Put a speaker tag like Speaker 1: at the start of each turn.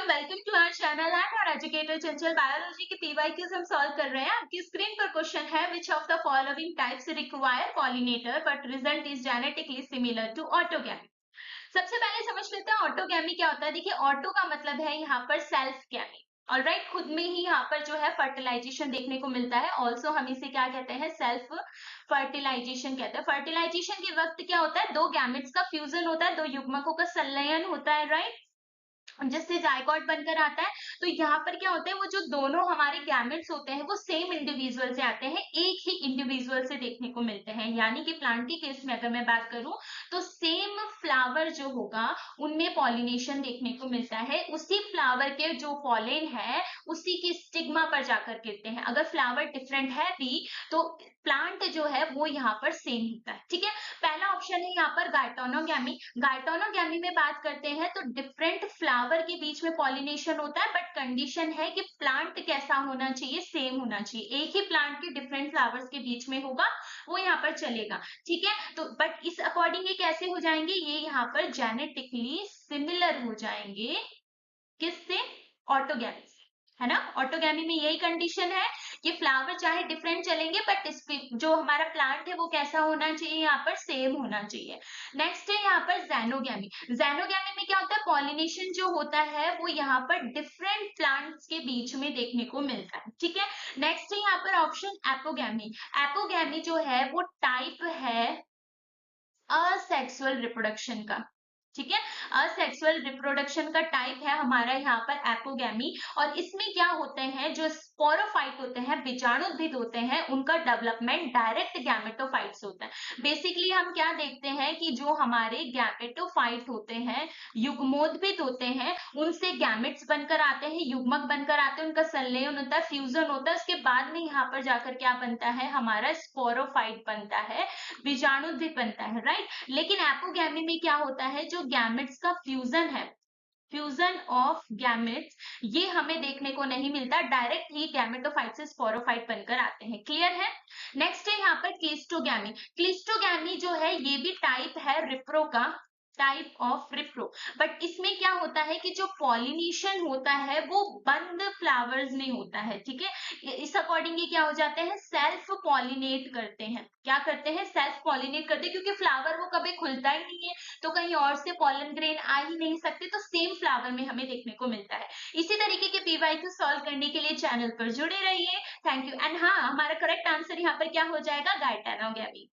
Speaker 1: Welcome to our channel and और educator Chanchal. Biology के PYQs हम सॉल्व कर रहे हैं। आपकी स्क्रीन पर क्वेश्चन है, which of the following types require pollinator but result is genetically similar to autogamy. सबसे पहले समझ लेते हैं ऑटोगैमी क्या होता है। देखिए, ऑटो का मतलब है यहाँ पर सेल्फ गैमी। ऑलराइट, खुद में ही यहाँ पर जो है फर्टिलाइजेशन देखने को मिलता है। ऑल्सो हम इसे क्या कहते हैं, सेल्फ फर्टिलाइजेशन कहते हैं। फर्टिलाइजेशन के वक्त क्या होता है, दो गैमेट्स का फ्यूजन होता है, दो युग्मकों का संलयन होता है, राइट, जिससे जायगोट बनकर आता है। तो यहाँ पर क्या होता है, वो जो दोनों हमारे गैमेट्स होते हैं वो सेम इंडिविजुअल से आते हैं, एक ही इंडिविजुअल से देखने को मिलते हैं। यानी कि प्लांट के केस में अगर मैं बात करूं तो सेम फ्लावर जो होगा उनमें पॉलिनेशन देखने को मिलता है। उसी फ्लावर के जो पॉलेन है उसी की स्टिग्मा पर जाकर गिरते हैं। अगर फ्लावर डिफरेंट है भी तो प्लांट जो है वो यहाँ पर सेम होता है। ठीक है, पहला ऑप्शन है यहाँ पर गायटोनोगैमी। गायटोनोगैमी में बात करते हैं तो डिफरेंट फ्लावर के बीच में पॉलिनेशन होता है, बट कंडीशन है कि प्लांट कैसा होना चाहिए, सेम होना चाहिए। एक ही प्लांट के डिफरेंट फ्लावर्स के बीच में होगा वो यहाँ पर चलेगा। ठीक है, तो बट इस अकॉर्डिंग ये कैसे हो जाएंगे, ये यहाँ पर जेनेटिकली सिमिलर हो जाएंगे। किससे? ऑटोगैमी से, है ना। ऑटोगैमी में यही कंडीशन है कि फ्लावर चाहे डिफरेंट चलेंगे बट इस जो हमारा प्लांट है वो कैसा होना चाहिए, यहाँ पर सेम होना चाहिए। नेक्स्ट है यहाँ पर ज़ैनोगैमी। ज़ैनोगैमी में क्या होता है, पॉलिनेशन जो होता है वो यहाँ पर डिफरेंट प्लांट्स के बीच में देखने को मिलता है। ठीक है, नेक्स्ट है यहाँ पर ऑप्शन एपोगैमी। एपोगैमी जो है वो टाइप है असेक्सुअल रिप्रोडक्शन का। ठीक है, असेक्सुअल रिप्रोडक्शन का टाइप है हमारा यहाँ पर एपोगैमी। और इसमें क्या होते हैं, जो स्पोरोफाइट होते हैं, बीजाणुद्भिद होते हैं, उनका डेवलपमेंट डायरेक्ट गैमेटोफाइट से होता है। बेसिकली हम क्या देखते हैं कि जो हमारे गैमेटोफाइट होते हैं, युग्मोद्भिद होते हैं, उनसे गैमेट्स बनकर आते हैं, युग्मक बनकर आते हैं, उनका संलयन होता है, फ्यूजन होता है, उसके बाद में यहाँ पर जाकर क्या बनता है, हमारा स्पोरोफाइट बनता है, बीजाणुद्भिद बनता है, राइट। लेकिन एपोगैमी में क्या होता है, जो गैमेट्स का फ्यूजन है, फ्यूजन ऑफ गैमेट्स, ये हमें देखने को नहीं मिलता। डायरेक्ट ही गैमेटोफाइट से स्पोरोफाइट बनकर आते हैं। क्लियर है। नेक्स्ट है यहाँ पर क्लिस्टोगैमी। क्लिस्टोगैमी जो है ये भी टाइप है रिप्रो का, टाइप ऑफ रिप्रो। बट इसमें क्या होता है कि जो पॉलिनेशन होता है वो बंद फ्लावर्स में होता है। ठीक है, इस अकॉर्डिंग ये क्या हो जाते हैं, सेल्फ पॉलिनेट करते हैं। क्या करते हैं, सेल्फ पॉलिनेट करते हैं, क्योंकि फ्लावर वो कभी खुलता ही नहीं है तो कहीं और से पॉलन ग्रेन आ ही नहीं सकते, तो सेम फ्लावर में हमें देखने को मिलता है। इसी तरीके के पीवाईक्यू सॉल्व करने के लिए चैनल पर जुड़े रहिए। Thank you. एंड हाँ, हमारा करेक्ट आंसर यहाँ पर क्या हो जाएगा, गायटोनोगैमी।